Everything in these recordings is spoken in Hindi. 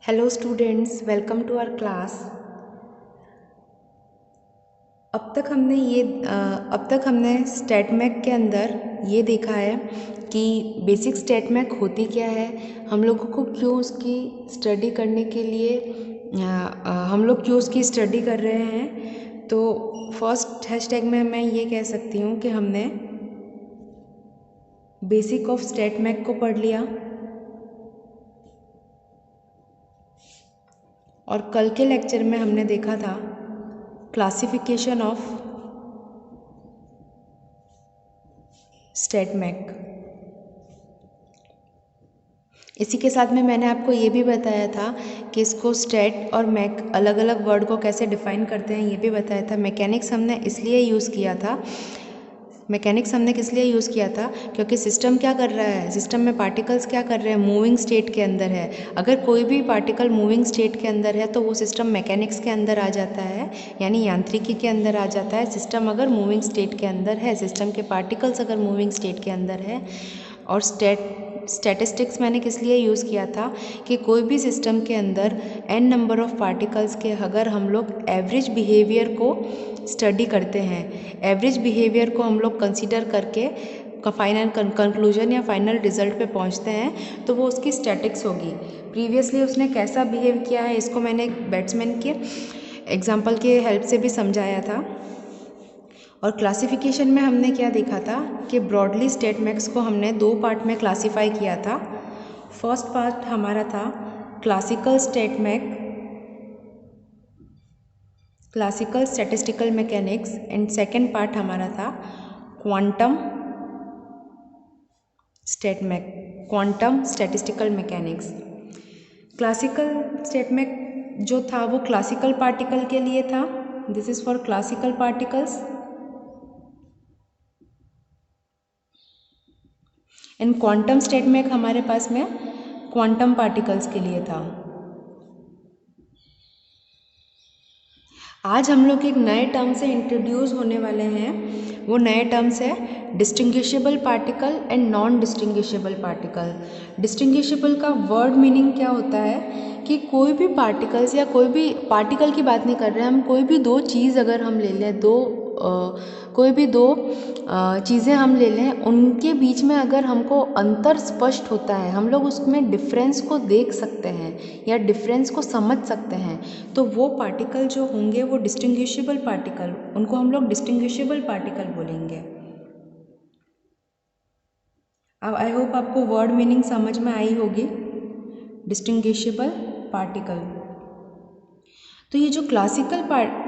Hello students, welcome to our class. अब तक हमने स्टेटमैक के अंदर ये देखा है कि बेसिक स्टेटमैक होती क्या है, हम लोगों को क्यों उसकी स्टडी करने के लिए हम लोग क्यों उसकी स्टडी कर रहे हैं। तो फर्स्ट हैशटैग में मैं ये कह सकती हूँ कि हमने बेसिक ऑफ स्टेटमैक को पढ़ लिया और कल के लेक्चर में हमने देखा था क्लासिफिकेशन ऑफ स्टेटमैक। इसी के साथ में मैंने आपको ये भी बताया था कि इसको स्टेट और मैक अलग अलग वर्ड को कैसे डिफाइन करते हैं, ये भी बताया था। मैकेनिक्स हमने इसलिए यूज़ किया था, मैकेनिक्स हमने किस लिए यूज़ किया था, क्योंकि सिस्टम क्या कर रहा है, सिस्टम में पार्टिकल्स क्या कर रहे हैं, मूविंग स्टेट के अंदर है। अगर कोई भी पार्टिकल मूविंग स्टेट के अंदर है तो वो सिस्टम मैकेनिक्स के अंदर आ जाता है, यानी यांत्रिकी के अंदर आ जाता है। सिस्टम अगर मूविंग स्टेट के अंदर है, सिस्टम के पार्टिकल्स अगर मूविंग स्टेट के अंदर है। और स्टैटिस्टिक्स मैंने किस लिए यूज़ किया था कि कोई भी सिस्टम के अंदर n नंबर ऑफ़ पार्टिकल्स के अगर हम लोग एवरेज बिहेवियर को स्टडी करते हैं, एवरेज बिहेवियर को हम लोग कंसीडर करके फाइनल कंक्लूजन या फाइनल रिजल्ट पे पहुंचते हैं, तो वो उसकी स्टैटिक्स होगी। प्रीवियसली उसने कैसा बिहेव किया है, इसको मैंने एक बैट्समैन के एग्जाम्पल के हेल्प से भी समझाया था। और क्लासिफिकेशन में हमने क्या देखा था कि ब्रॉडली स्टेटमैक्स को हमने दो पार्ट में क्लासीफाई किया था। फर्स्ट पार्ट हमारा था classical stat mech, classical statistical mechanics, and second part हमारा था quantum stat mech, quantum statistical mechanics. Classical stat mech जो था वो क्लासिकल पार्टिकल के लिए था, this is for classical particles. And quantum stat mech हमारे पास में क्वांटम पार्टिकल्स के लिए था। आज हम लोग एक नए टर्म से इंट्रोड्यूस होने वाले हैं, वो नए टर्म्स है distinguishable particle and non distinguishable particle. Distinguishable का वर्ड मीनिंग क्या होता है कि कोई भी पार्टिकल्स या कोई भी पार्टिकल की बात नहीं कर रहे हैं हम, कोई भी दो चीज़ अगर हम ले लें, कोई भी दो चीज़ें हम ले लें, उनके बीच में अगर हमको अंतर स्पष्ट होता है, हम लोग उसमें डिफरेंस को देख सकते हैं या डिफरेंस को समझ सकते हैं, तो वो पार्टिकल जो होंगे वो डिस्टिंग्विशेबल पार्टिकल, उनको हम लोग डिस्टिंग्विशेबल पार्टिकल बोलेंगे। अब आई होप आपको वर्ड मीनिंग समझ में आई होगी, डिस्टिंग्विशेबल पार्टिकल। तो ये जो क्लासिकल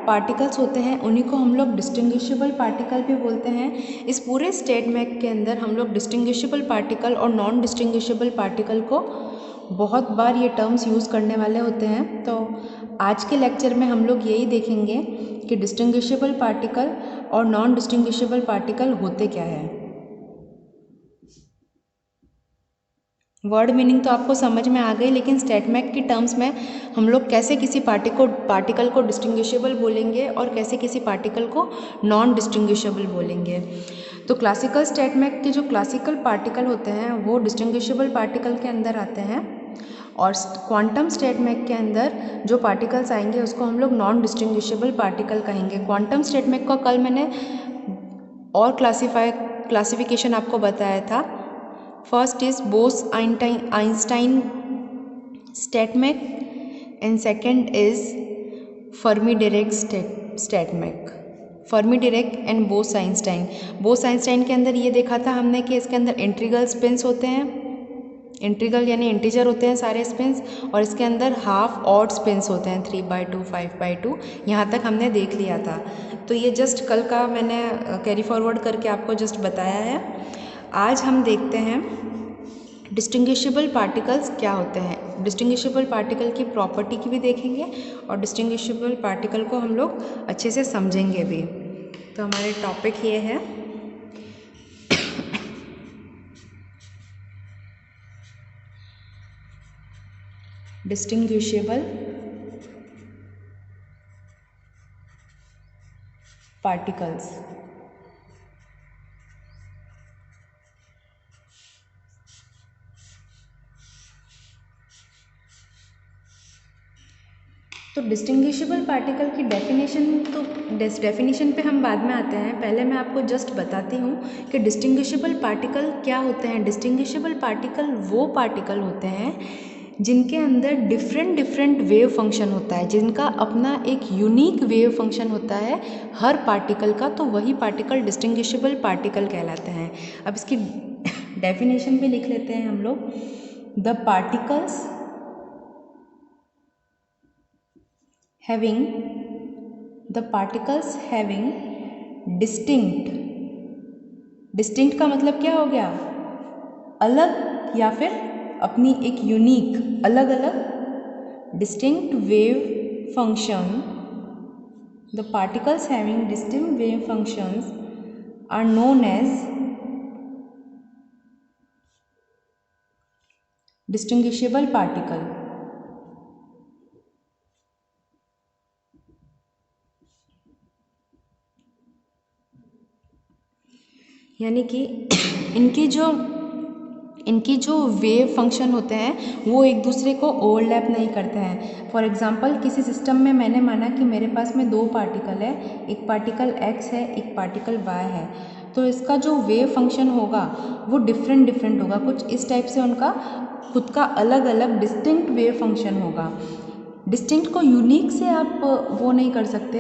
पार्टिकल्स होते हैं उन्हीं को हम लोग डिस्टिंग्विशेबल पार्टिकल भी बोलते हैं। इस पूरे स्टेटमैक के अंदर हम लोग डिस्टिंग्विशेबल पार्टिकल और नॉन डिस्टिंग्विशेबल पार्टिकल को बहुत बार ये टर्म्स यूज़ करने वाले होते हैं। तो आज के लेक्चर में हम लोग यही देखेंगे कि डिस्टिंग्विशेबल पार्टिकल और नॉन डिस्टिंग्विशेबल पार्टिकल होते क्या है। वर्ड मीनिंग तो आपको समझ में आ गई, लेकिन स्टेटमैक की टर्म्स में हम लोग कैसे किसी पार्टिकल को डिस्टिंग्विशेबल बोलेंगे और कैसे किसी पार्टिकल को नॉन डिस्टिंग्विशेबल बोलेंगे। तो क्लासिकल स्टेटमैक के जो क्लासिकल पार्टिकल होते हैं वो डिस्टिंग्विशेबल पार्टिकल के अंदर आते हैं, और क्वांटम स्टेटमैक के अंदर जो पार्टिकल्स आएंगे उसको हम लोग नॉन डिस्टिंग्विशेबल पार्टिकल कहेंगे। क्वांटम स्टेटमैक का कल मैंने और क्लासिफिकेशन आपको बताया था। First is Bose-Einstein stat mech and second is Fermi Dirac stat mech. Fermi Dirac and Bose Einstein के अंदर ये देखा था हमने कि इसके अंदर इंटीग्रल स्पिन्स होते हैं, इंटीग्रल यानी इंटीजर होते हैं सारे स्पिन्स, और इसके अंदर हाफ ऑड स्पिन्स होते हैं 3/2 5/2। यहाँ तक हमने देख लिया था। तो ये जस्ट कल का मैंने कैरी फॉरवर्ड करके आपको जस्ट बताया है। आज हम देखते हैं डिस्टिंग्विशेबल पार्टिकल्स क्या होते हैं। डिस्टिंग्विशेबल पार्टिकल की प्रॉपर्टी की भी देखेंगे और डिस्टिंग्विशेबल पार्टिकल को हम लोग अच्छे से समझेंगे भी। तो हमारे टॉपिक ये है डिस्टिंग्विशेबल पार्टिकल्स। तो डिस्टिंग्विशेबल पार्टिकल की डेफिनेशन पे हम बाद में आते हैं। पहले मैं आपको जस्ट बताती हूँ कि डिस्टिंग्विशेबल पार्टिकल क्या होते हैं। डिस्टिंग्विशेबल पार्टिकल वो पार्टिकल होते हैं जिनके अंदर डिफरेंट वेव फंक्शन होता है, जिनका अपना एक यूनिक वेव फंक्शन होता है हर पार्टिकल का, तो वही पार्टिकल डिस्टिंग्विशेबल पार्टिकल कहलाते हैं। अब इसकी डेफिनेशन भी लिख लेते हैं हम लोग। द पार्टिकल्स having डिस्टिंक्ट का मतलब क्या हो गया, अलग या फिर अपनी एक यूनिक अलग अलग distinct wave function. The particles having distinct wave functions are known as distinguishable particle. यानी कि इनकी जो वेव फंक्शन होते हैं वो एक दूसरे को ओवरलैप नहीं करते हैं। फॉर एग्जांपल किसी सिस्टम में मैंने माना कि मेरे पास में दो पार्टिकल है, एक पार्टिकल x है, एक पार्टिकल y है, तो इसका जो वेव फंक्शन होगा वो डिफरेंट होगा। कुछ इस टाइप से उनका खुद का अलग अलग डिस्टिंक्ट वेव फंक्शन होगा। डिस्टिंक्ट को यूनिक से आप वो नहीं कर सकते,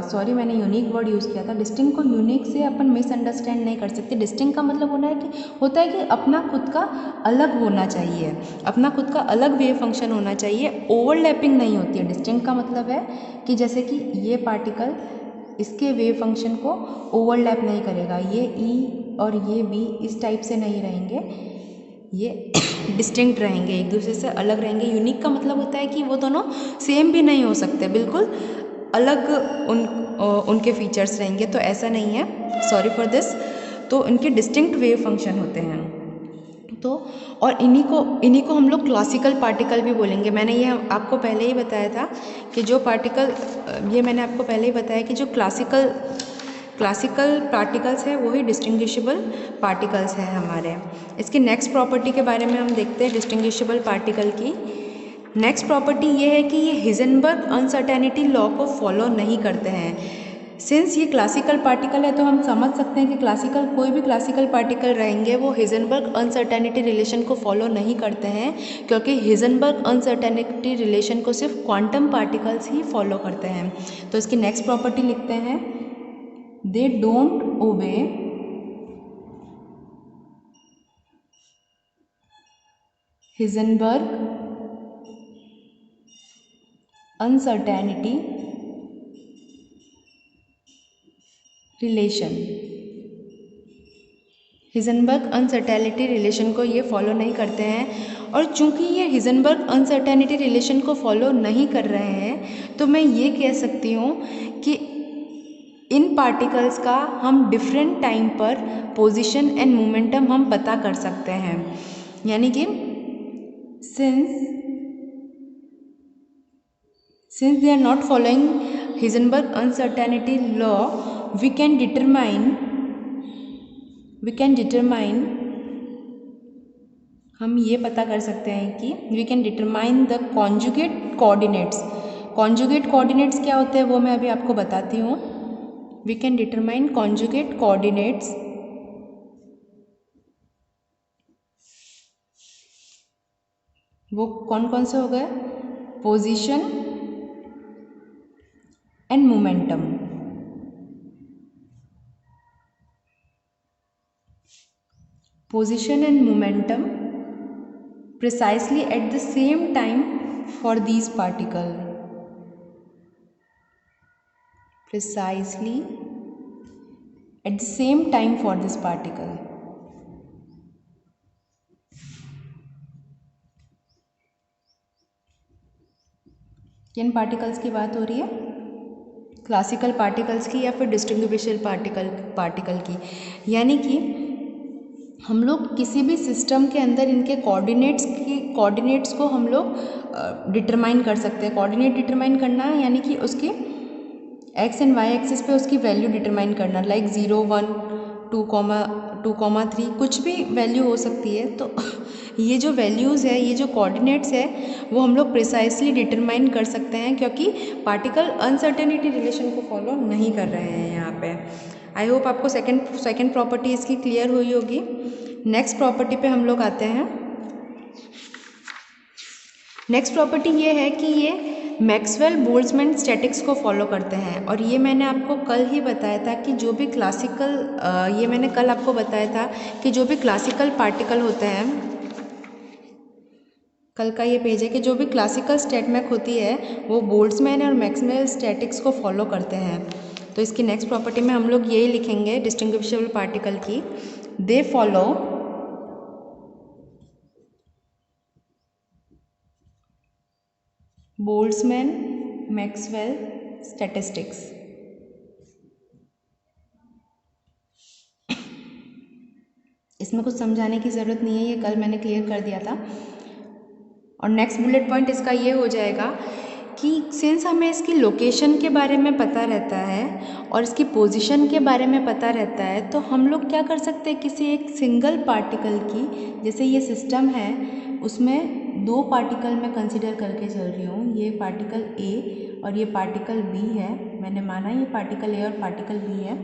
सॉरी मैंने यूनिक वर्ड यूज़ किया था। डिस्टिंक्ट को यूनिक से अपन मिसअंडरस्टैंड नहीं कर सकते। डिस्टिंक्ट का मतलब होता है कि अपना खुद का अलग होना चाहिए, अपना खुद का अलग वेव फंक्शन होना चाहिए, ओवरलैपिंग नहीं होती है। डिस्टिंक्ट का मतलब है कि जैसे कि ये पार्टिकल इसके वेव फंक्शन को ओवरलैप नहीं करेगा, ये ई और ये बी इस टाइप से नहीं रहेंगे, ये डिस्टिंक्ट रहेंगे, एक दूसरे से अलग रहेंगे। यूनिक का मतलब होता है कि वो दोनों सेम भी नहीं हो सकते, बिल्कुल अलग उनके फीचर्स रहेंगे, तो ऐसा नहीं है, सॉरी फॉर दिस। तो इनके डिस्टिंक्ट वेव फंक्शन होते हैं। तो और इन्हीं को हम लोग क्लासिकल पार्टिकल भी बोलेंगे। मैंने ये आपको पहले ही बताया था कि जो पार्टिकल, ये मैंने आपको पहले ही बताया कि जो क्लासिकल पार्टिकल्स है वही डिस्टिंग्विशेबल पार्टिकल्स हैं हमारे। इसकी नेक्स्ट प्रॉपर्टी के बारे में हम देखते हैं डिस्टिंग्विशेबल पार्टिकल की। नेक्स्ट प्रॉपर्टी ये है कि ये हिजनबर्ग अनसर्टेनिटी लॉ को फॉलो नहीं करते हैं। सिंस ये क्लासिकल पार्टिकल है तो हम समझ सकते हैं कि कोई भी क्लासिकल पार्टिकल रहेंगे वो हिजनबर्ग अनसर्टेनिटी रिलेशन को फॉलो नहीं करते हैं, क्योंकि हिजनबर्ग अनसर्टेनिटी रिलेशन को सिर्फ क्वांटम पार्टिकल्स ही फॉलो करते हैं। तो इसकी नेक्स्ट प्रॉपर्टी लिखते हैं, they don't obey Heisenberg uncertainty relation। Heisenberg uncertainty relation को ये फॉलो नहीं करते हैं, और चूंकि ये हिजनबर्ग अनसर्टेनिटी रिलेशन को फॉलो नहीं कर रहे हैं तो मैं ये कह सकती हूँ कि इन पार्टिकल्स का हम डिफरेंट टाइम पर पोजीशन एंड मोमेंटम हम पता कर सकते हैं। यानी कि since they are not following Heisenberg uncertainty law, we can determine हम ये पता कर सकते हैं कि we can determine the conjugate coordinates. Conjugate coordinates क्या होते हैं वो मैं अभी आपको बताती हूँ। We can determine conjugate coordinates वो कौन से हो गए, position and momentum. Position and momentum precisely at the same time for these particle, precisely at the same time for this particle। किन पार्टिकल्स की बात हो रही है, क्लासिकल पार्टिकल्स की या फिर डिस्टिंग्विशेबल पार्टिकल की। यानी कि हम लोग किसी भी सिस्टम के अंदर इनके कोऑर्डिनेट्स को हम लोग डिटरमाइन कर सकते हैं। कोऑर्डिनेट डिटरमाइन करना है यानी कि उसकी एक्स एंड वाई एक्सिस पे उसकी वैल्यू डिटरमाइन करना, लाइक 0 1 2 2,3 कुछ भी वैल्यू हो सकती है। तो ये जो वैल्यूज़ है, ये जो कोऑर्डिनेट्स है, वो हम लोग प्रिसाइसली डिटरमाइन कर सकते हैं, क्योंकि पार्टिकल अनसर्टेनिटी रिलेशन को फॉलो नहीं कर रहे हैं यहाँ पे। आई होप आपको सेकेंड प्रॉपर्टी इसकी क्लियर हुई होगी। नेक्स्ट प्रॉपर्टी पे हम लोग आते हैं। नेक्स्ट प्रॉपर्टी ये है कि ये मैक्सवेल बोल्ट्जमैन स्टैटिक्स को फॉलो करते हैं। और ये मैंने आपको कल ही बताया था कि जो भी क्लासिकल ये मैंने कल आपको बताया था कि जो भी क्लासिकल पार्टिकल होते हैं, कल का ये पेज है, कि जो भी क्लासिकल स्टेटमेक होती है वो बोल्ट्जमैन और मैक्सवेल स्टैटिक्स को फॉलो करते हैं। तो इसकी नेक्स्ट प्रॉपर्टी में हम लोग यही लिखेंगे डिस्टिंग्विशेबल पार्टिकल की, they follow Boltzmann Maxwell statistics. इसमें कुछ समझाने की ज़रूरत नहीं है, ये कल मैंने क्लियर कर दिया था। और नेक्स्ट बुलेट पॉइंट इसका ये हो जाएगा कि सिंस हमें इसकी लोकेशन के बारे में पता रहता है और इसकी पोजीशन के बारे में पता रहता है, तो हम लोग क्या कर सकते हैं, किसी एक सिंगल पार्टिकल की, जैसे ये सिस्टम है उसमें 2 पार्टिकल मैं कंसिडर करके चल रही हूँ, ये पार्टिकल ए और ये पार्टिकल बी है, मैंने माना ये पार्टिकल ए और पार्टिकल बी है।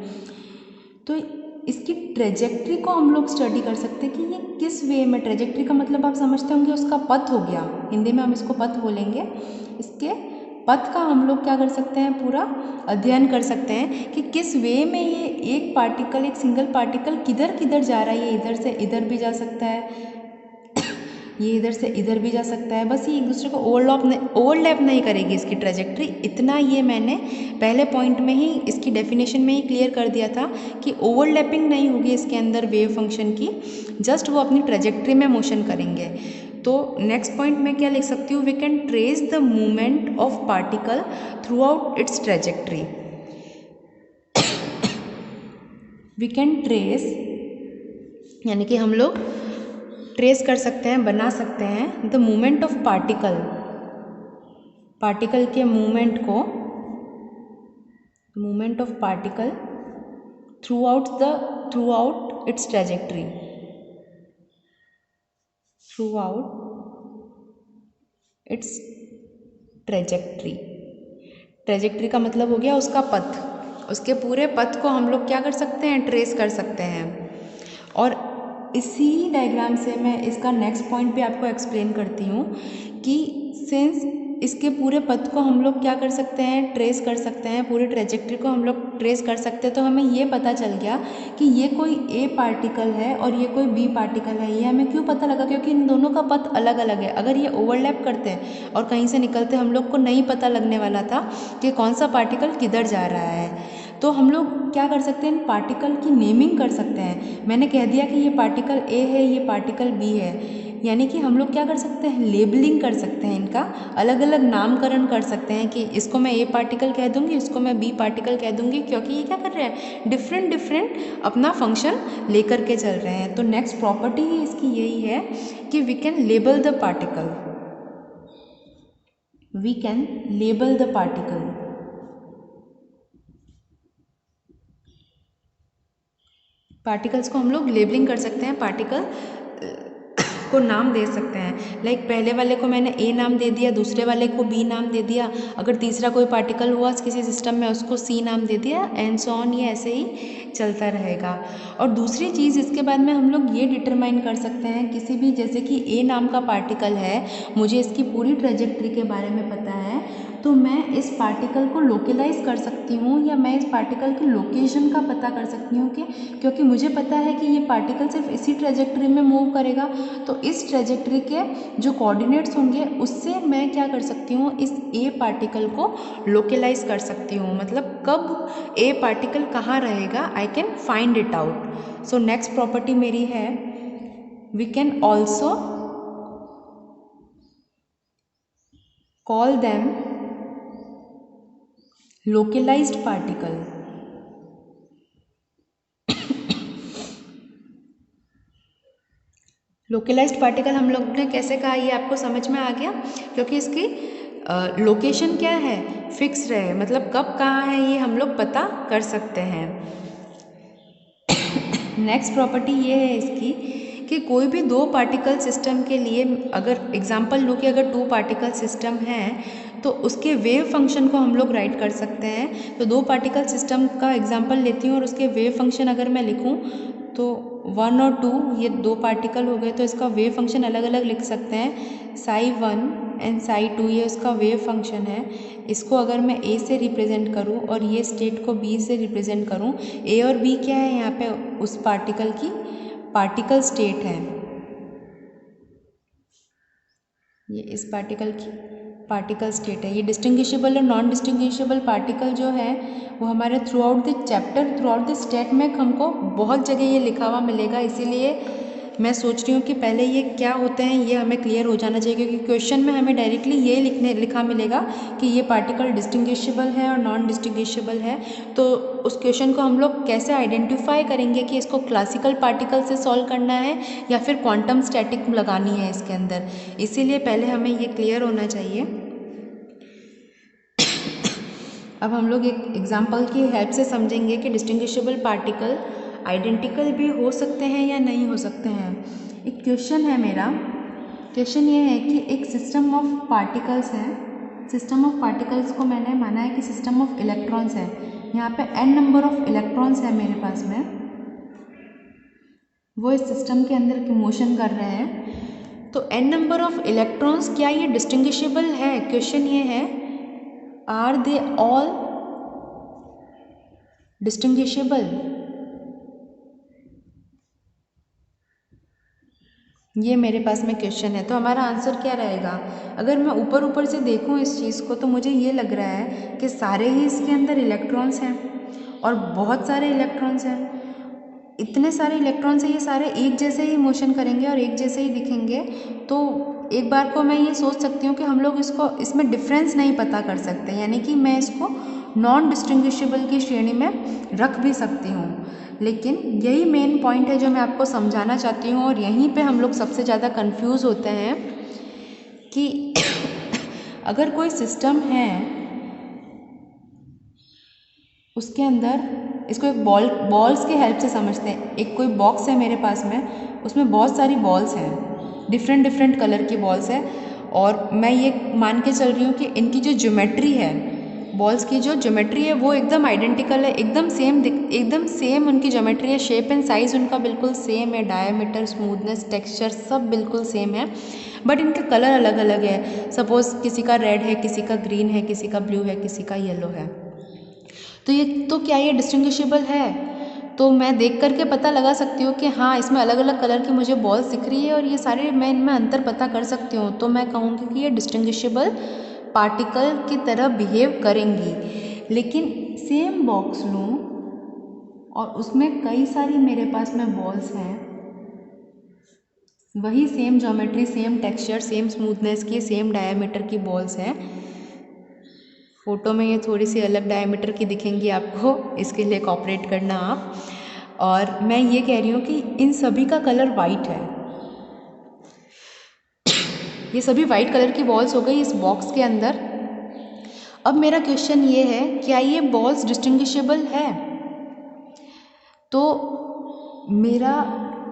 तो इसकी ट्रेजेक्ट्री को हम लोग स्टडी कर सकते हैं कि ये किस वे में, ट्रेजेक्ट्री का मतलब आप समझते होंगे उसका पथ हो गया, हिंदी में हम इसको पथ बोलेंगे। इसके पथ का हम लोग क्या कर सकते हैं, पूरा अध्ययन कर सकते हैं कि किस वे में ये एक पार्टिकल, एक सिंगल पार्टिकल किधर किधर जा रहा है। ये इधर से इधर भी जा सकता है, ये इधर से इधर भी जा सकता है, बस ये एक दूसरे को ओवरलैप नहीं करेगी इसकी ट्रेजेक्ट्री। इतना ये मैंने पहले पॉइंट में ही, इसकी डेफिनेशन में ही क्लियर कर दिया था कि ओवरलैपिंग नहीं होगी इसके अंदर वेव फंक्शन की, जस्ट वो अपनी ट्रेजेक्ट्री में मोशन करेंगे। तो नेक्स्ट पॉइंट में क्या लिख सकती हूँ, we can trace the movement of particle throughout its trajectory. We can trace यानी कि हम लोग ट्रेस कर सकते हैं, बना सकते हैं the movement of particle, particle के मूवमेंट को, movement of particle throughout its trajectory, through out its trajectory. Trajectory का मतलब हो गया उसका पथ, उसके पूरे पथ को हम लोग क्या कर सकते हैं, ट्रेस कर सकते हैं। और इसी डायग्राम से मैं इसका नेक्स्ट पॉइंट भी आपको एक्सप्लेन करती हूँ कि सिंस इसके पूरे पथ को हम लोग क्या कर सकते हैं, ट्रेस कर सकते हैं, पूरी ट्रेजेक्ट्री को हम लोग ट्रेस कर सकते हैं, तो हमें ये पता चल गया कि ये कोई ए पार्टिकल है और ये कोई बी पार्टिकल है। ये हमें क्यों पता लगा, क्योंकि इन दोनों का पथ अलग अलग है। अगर ये ओवरलैप करते हैं और कहीं से निकलते, हम लोग को नहीं पता लगने वाला था कि कौन सा पार्टिकल किधर जा रहा है। तो हम लोग क्या कर सकते हैं, इन पार्टिकल की नेमिंग कर सकते हैं। मैंने कह दिया कि ये पार्टिकल ए है, ये पार्टिकल बी है, यानी कि हम लोग क्या कर सकते हैं, लेबलिंग कर सकते हैं, इनका अलग अलग नामकरण कर सकते हैं कि इसको मैं ए पार्टिकल कह दूंगी, इसको मैं बी पार्टिकल कह दूंगी, क्योंकि ये क्या कर रहे हैं, डिफरेंट डिफरेंट अपना फंक्शन लेकर के चल रहे हैं। तो नेक्स्ट प्रॉपर्टी ही इसकी यही है कि we can label the particle, we can label the particle. Particles को हम लोग लेबलिंग कर सकते हैं, पार्टिकल को नाम दे सकते हैं। लाइक पहले वाले को मैंने ए नाम दे दिया, दूसरे वाले को बी नाम दे दिया, अगर तीसरा कोई पार्टिकल हुआ किसी सिस्टम में उसको सी नाम दे दिया, एंड सो ऑन, ये ऐसे ही चलता रहेगा। और दूसरी चीज़ इसके बाद में हम लोग ये डिटरमाइन कर सकते हैं, किसी भी, जैसे कि ए नाम का पार्टिकल है, मुझे इसकी पूरी ट्रेजेक्ट्री के बारे में पता है, तो मैं इस पार्टिकल को लोकलाइज कर सकती हूँ, या मैं इस पार्टिकल की लोकेशन का पता कर सकती हूँ कि क्योंकि मुझे पता है कि ये पार्टिकल सिर्फ इसी ट्रेजेक्ट्री में मूव करेगा, तो इस ट्रेजेक्ट्री के जो कोऑर्डिनेट्स होंगे उससे मैं क्या कर सकती हूँ, इस ए पार्टिकल को लोकलाइज कर सकती हूँ। मतलब कब ए पार्टिकल कहाँ रहेगा, I can find it out. So next property मेरी है, we can also call them localized particle। Localized particle हम लोग ने कैसे कहा, ये आपको समझ में आ गया, क्योंकि इसकी लोकेशन क्या है, फिक्स रहे, मतलब कब कहाँ है ये हम लोग पता कर सकते हैं। नेक्स्ट प्रॉपर्टी ये है इसकी कि कोई भी दो पार्टिकल सिस्टम के लिए, अगर एग्जांपल लो कि अगर 2 पार्टिकल सिस्टम है तो उसके वेव फंक्शन को हम लोग राइट कर सकते हैं। तो 2 पार्टिकल सिस्टम का एग्जांपल लेती हूँ और उसके वेव फंक्शन अगर मैं लिखूँ तो 1 और 2 ये 2 पार्टिकल हो गए, तो इसका वेव फंक्शन अलग अलग लिख सकते हैं। psi1 एंड psi2 ये उसका वेव फंक्शन है। इसको अगर मैं ए से रिप्रेजेंट करूँ और ये स्टेट को बी से रिप्रेजेंट करूँ, ए और बी क्या है यहाँ पे उस पार्टिकल की पार्टिकल स्टेट है, ये इस पार्टिकल की पार्टिकल स्टेट है। ये डिस्टिंग्विशेबल और नॉन डिस्टिंग्विशेबल पार्टिकल जो है वो हमारे through out the chapter, through out the state में हमको बहुत जगह ये लिखा हुआ मिलेगा। इसीलिए मैं सोच रही हूँ कि पहले ये क्या होते हैं ये हमें क्लियर हो जाना चाहिए, क्योंकि क्वेश्चन में हमें डायरेक्टली ये लिखा मिलेगा कि ये पार्टिकल डिस्टिंग्विशेबल है और नॉन डिस्टिंग्विशेबल है। तो उस क्वेश्चन को हम लोग कैसे आइडेंटिफाई करेंगे कि इसको क्लासिकल पार्टिकल से सॉल्व करना है या फिर क्वांटम स्टैटिक लगानी है इसके अंदर, इसीलिए पहले हमें ये क्लियर होना चाहिए। अब हम लोग एक एग्जाम्पल की हेल्प से समझेंगे कि डिस्टिंग्विशेबल पार्टिकल आइडेंटिकल भी हो सकते हैं या नहीं हो सकते हैं। एक क्वेश्चन है मेरा, क्वेश्चन ये है कि एक सिस्टम ऑफ पार्टिकल्स है, सिस्टम ऑफ पार्टिकल्स को मैंने माना है कि सिस्टम ऑफ इलेक्ट्रॉन्स है। यहाँ पे n नंबर ऑफ इलेक्ट्रॉन्स है मेरे पास में, वो इस सिस्टम के अंदर की मोशन कर रहे हैं। तो n नंबर ऑफ इलेक्ट्रॉन्स क्या ये डिस्टिंग्विशेबल है? क्वेश्चन ये है, आर दे ऑल डिस्टिंग्विशेबल? ये मेरे पास में क्वेश्चन है। तो हमारा आंसर क्या रहेगा? अगर मैं ऊपर ऊपर से देखूं इस चीज़ को तो मुझे ये लग रहा है कि सारे ही इसके अंदर इलेक्ट्रॉन्स हैं और बहुत सारे इलेक्ट्रॉन्स हैं। इतने सारे इलेक्ट्रॉन्स हैं, ये सारे एक जैसे ही मोशन करेंगे और एक जैसे ही दिखेंगे। तो एक बार को मैं ये सोच सकती हूँ कि हम लोग इसमें डिफरेंस नहीं पता कर सकते, यानी कि मैं इसको नॉन डिस्टिंग्विशेबल की श्रेणी में रख भी सकती हूँ। लेकिन यही मेन पॉइंट है जो मैं आपको समझाना चाहती हूँ और यहीं पे हम लोग सबसे ज़्यादा कंफ्यूज होते हैं कि अगर कोई सिस्टम है उसके अंदर, इसको एक बॉल्स के हेल्प से समझते हैं। एक कोई बॉक्स है मेरे पास में, उसमें बहुत सारी बॉल्स हैं, डिफरेंट डिफरेंट कलर की बॉल्स हैं और मैं ये मान के चल रही हूँ कि इनकी जो ज्योमेट्री है, बॉल्स की जो ज्योमेट्री है वो एकदम आइडेंटिकल है, एकदम सेम उनकी ज्योमेट्री है, शेप एंड साइज़ उनका बिल्कुल सेम है, डायमीटर, स्मूथनेस, टेक्सचर सब बिल्कुल सेम है, बट इनके कलर अलग अलग है। सपोज़ किसी का रेड है, किसी का ग्रीन है, किसी का ब्लू है, किसी का येलो है। तो क्या ये डिस्टिंग्विशेबल है? तो मैं देख करके पता लगा सकती हूँ कि हाँ इसमें अलग अलग कलर की मुझे बॉल्स दिख रही है और ये सारे मैं इनमें अंतर पता कर सकती हूँ, तो मैं कहूँगी कि ये डिस्टिंग्विशेबल पार्टिकल की तरह बिहेव करेंगी। लेकिन सेम बॉक्स लूँ और उसमें कई सारी मेरे पास में बॉल्स हैं, वही same geometry, same texture, same smoothness की, सेम डायमीटर की बॉल्स हैं। फ़ोटो में ये थोड़ी सी अलग डायमीटर की दिखेंगी आपको, इसके लिए कोऑपरेट करना आप। और मैं ये कह रही हूँ कि इन सभी का कलर वाइट है, ये सभी वाइट कलर की बॉल्स हो गई इस बॉक्स के अंदर। अब मेरा क्वेश्चन ये है, क्या ये बॉल्स डिस्टिंग्विशेबल है? तो मेरा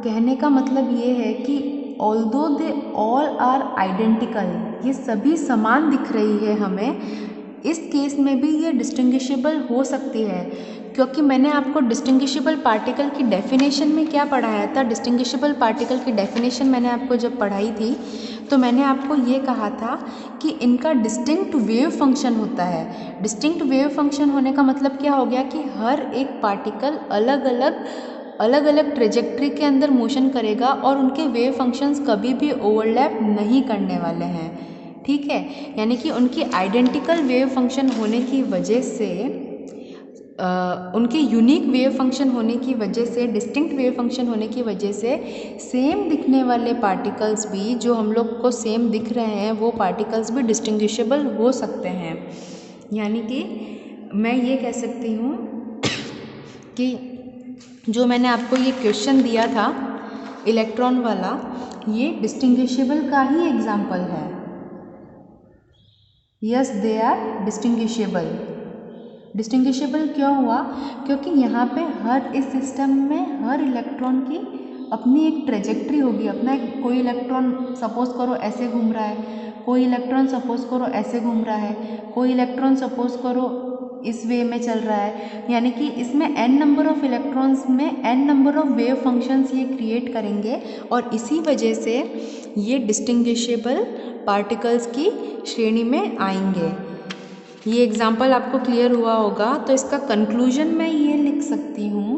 कहने का मतलब ये है कि although they all are identical, ये सभी समान दिख रही है हमें, इस केस में भी ये डिस्टिंग्विशेबल हो सकती है, क्योंकि मैंने आपको डिस्टिंग्विशेबल पार्टिकल की डेफिनेशन में क्या पढ़ाया था। डिस्टिंग्विशेबल पार्टिकल की डेफिनेशन मैंने आपको जब पढ़ाई थी तो मैंने आपको ये कहा था कि इनका डिस्टिंक्ट वेव फंक्शन होता है। डिस्टिंक्ट वेव फंक्शन होने का मतलब क्या हो गया कि हर एक पार्टिकल अलग अलग ट्रेजेक्ट्री के अंदर मोशन करेगा और उनके वेव फंक्शंस कभी भी ओवरलैप नहीं करने वाले हैं, ठीक है। यानी कि उनकी आइडेंटिकल वेव फंक्शन होने की वजह से, उनके यूनिक वेव फंक्शन होने की वजह से, डिस्टिंक्ट वेव फंक्शन होने की वजह से सेम दिखने वाले पार्टिकल्स भी, जो हम लोग को सेम दिख रहे हैं, वो पार्टिकल्स भी डिस्टिंग्विशेबल हो सकते हैं। यानी कि मैं ये कह सकती हूँ कि जो मैंने आपको ये क्वेश्चन दिया था इलेक्ट्रॉन वाला, ये डिस्टिंग्विशेबल का ही एग्जाम्पल है। Yes they are distinguishable. Distinguishable क्यों हुआ? क्योंकि यहाँ पे हर इस सिस्टम में हर इलेक्ट्रॉन की अपनी एक ट्रेजेक्ट्री होगी, अपना एक, कोई इलेक्ट्रॉन सपोज करो ऐसे घूम रहा है, कोई इलेक्ट्रॉन सपोज करो ऐसे घूम रहा है, कोई इलेक्ट्रॉन सपोज करो इस वे में चल रहा है। यानी कि इसमें n नंबर ऑफ इलेक्ट्रॉन्स में n number of wave functions ये क्रिएट करेंगे और इसी वजह से ये डिस्टिंग्विशेबल पार्टिकल्स की श्रेणी में आएंगे। ये एग्जाम्पल आपको क्लियर हुआ होगा। तो इसका कंक्लूजन मैं ये लिख सकती हूँ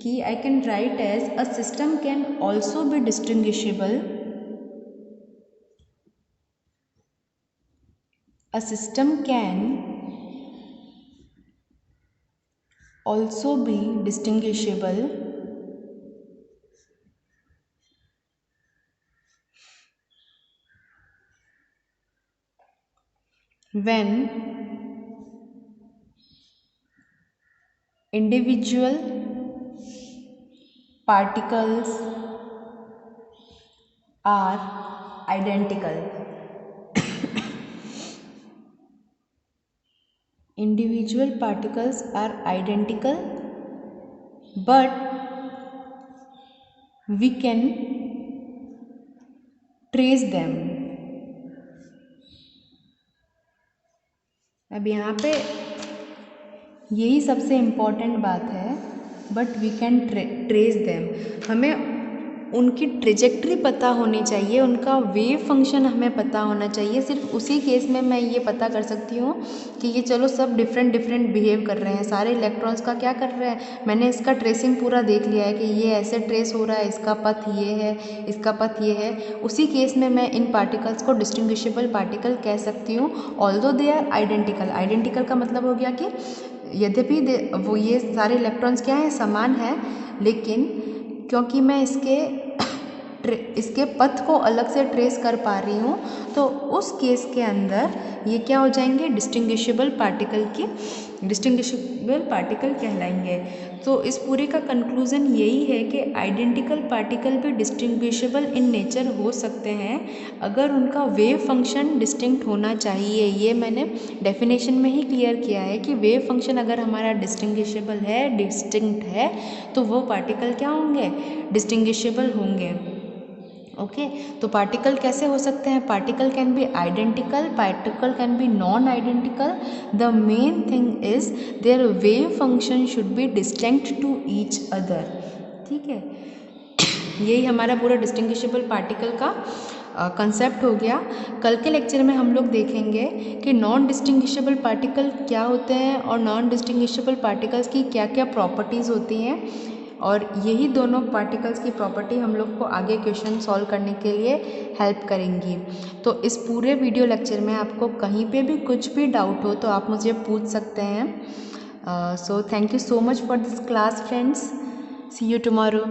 कि I can write as a system can also be distinguishable, a system can also be distinguishable when individual particles are identical. Individual particles are identical, but we can trace them. अब यहाँ पे यही सबसे इम्पॉर्टेंट बात है, but we can trace them. हमें उनकी ट्रेजेक्ट्री पता होनी चाहिए, उनका वेव फंक्शन हमें पता होना चाहिए। सिर्फ उसी केस में मैं ये पता कर सकती हूँ कि ये चलो सब डिफरेंट बिहेव कर रहे हैं, सारे इलेक्ट्रॉन्स का क्या कर रहे हैं, मैंने इसका ट्रेसिंग पूरा देख लिया है कि ये ऐसे ट्रेस हो रहा है, इसका पथ ये है, इसका पथ ये है। उसी केस में मैं इन पार्टिकल्स को डिस्टिंग्विशेबल पार्टिकल कह सकती हूँ, although they are identical. Identical का मतलब हो गया कि यद्यपि वो ये सारे इलेक्ट्रॉन्स क्या हैं, समान है, लेकिन क्योंकि मैं इसके पथ को अलग से ट्रेस कर पा रही हूँ, तो उस केस के अंदर ये क्या हो जाएंगे, डिस्टिंग्विशेबल पार्टिकल कहलाएंगे। तो इस पूरे का कंक्लूज़न यही है कि आइडेंटिकल पार्टिकल भी डिस्टिंग्विशेबल इन नेचर हो सकते हैं अगर उनका वेव फंक्शन डिस्टिंक्ट होना चाहिए। ये मैंने डेफिनेशन में ही क्लियर किया है कि वेव फंक्शन अगर हमारा डिस्टिंग्विशेबल है, डिस्टिंक्ट है, तो वो पार्टिकल क्या होंगे, डिस्टिंग्विशेबल होंगे। ओके तो पार्टिकल कैसे हो सकते हैं, particle can be identical, particle can be non identical. The main thing is their wave function should be distinct to each other. ठीक है, यही हमारा पूरा डिस्टिंग्विशेबल पार्टिकल का कंसेप्ट हो गया। कल के लेक्चर में हम लोग देखेंगे कि नॉन डिस्टिंग्विशेबल पार्टिकल क्या होते हैं और नॉन डिस्टिंग्विशेबल पार्टिकल्स की क्या क्या प्रॉपर्टीज़ होती हैं, और यही दोनों पार्टिकल्स की प्रॉपर्टी हम लोग को आगे क्वेश्चन सॉल्व करने के लिए हेल्प करेंगी। तो इस पूरे वीडियो लेक्चर में आपको कहीं पे भी कुछ भी डाउट हो तो आप मुझे पूछ सकते हैं। So thank you so much for this class friends, see you tomorrow.